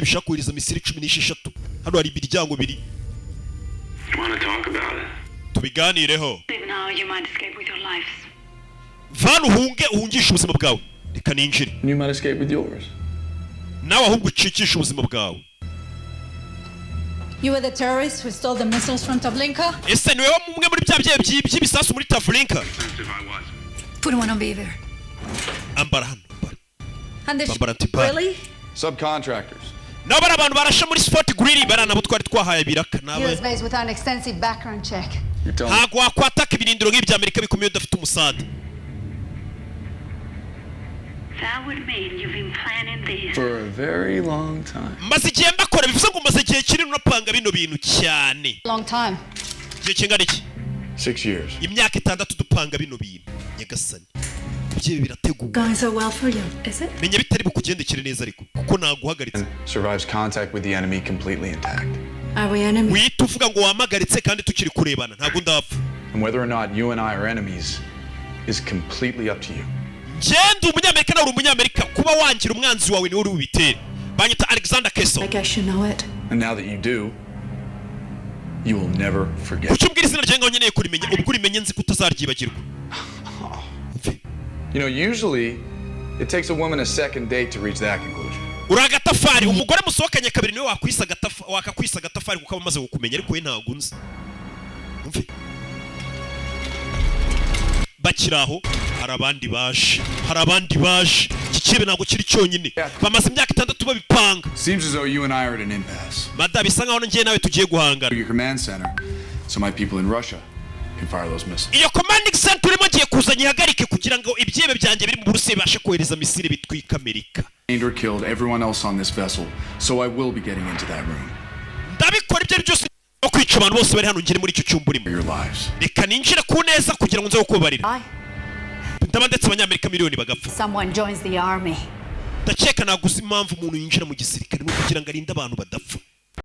bishaka kohereza misiri 16 hano hari imiryango biri tubiganireho Van uhungisha ubuzima bwawe reka ninjire You might escape with yours. nawe ahubwo ucikisha ubuzima bwawe You were the terrorist who stole the missiles from Tavlinka? ese niwe umwe muri bya by'ibisasu muri Tavlinka Put one on Beaver. ambara hano And this really? Subcontractors. nabo bari abantu barasha muri Sport Grill barana bo twari twahaye biraka nawe US based without an extensive background check. ntago wakwataka ibirindiro nk'ibya Amerika bikomeye udafite umusada That would mean you've been planning this For a very long time. maze igihe mbakora bivuze ngo maze igihe kinini unapanga bino bintu cyane Long time. igihe kingana iki 6 years. imyaka 6 dupanga bino bintu nyagasani ibyo birateguwe Going so well for you, is it? menya bitari bukugendekere neza ariko kuko naguhagaritse Survives contact with the enemy completely intact. Are we enemies? wita uvuga ngo wamagaritse kandi tukiri kurebana ntago ndapfa And whether or not you and I are enemies is completely up to you. ngende umunyamerika nawe uri umunyamerika kuba wangira umwanzi wawe niwe uri bubitere banyita Alexander Keso I guess you know it. And now that you do, you will never forget. kuki umbwira izina ryanjye nkeneye kurimenya ubwo urimenye nzi kutazaryibagirwa You know, usually it takes a woman a second date to reach that conclusion. uri agatafari umugore musohokanye kabiri niwe wakakwisa agatafari kuko amaze kukumenya ariko we ntago unzi umve bakiraho hari abandi baje kikibe ntago kiri cyonyine bamaze imyaka 6 babipanga Seems as though you and I are at an impasse. mada bisa nkaho ngiye nawe tugiye guhangana Your command center, so my people in Russia can fire those missiles. iyo commanding center urimo ngiye kuzanya ihagarike kugira ngo ibyebe byanjye biri mu Burusiya bibashe kohereza misiri bitwika Amerika. Or killed everyone else on this vessel, so I will be getting into that room. ndabikora ibyo byose no kwica abantu bose bari hano ngire muri icyo cyumba urimo Your lives. reka ninjire ku neza kugira ngo nze kukubarira ndaba ndetse abanyamerika miliyoni bagapfa Someone joins the army. ndakeka naguze impamvu umuntu yinjira mu gisirikare no kugira ngo arinde abantu badapfa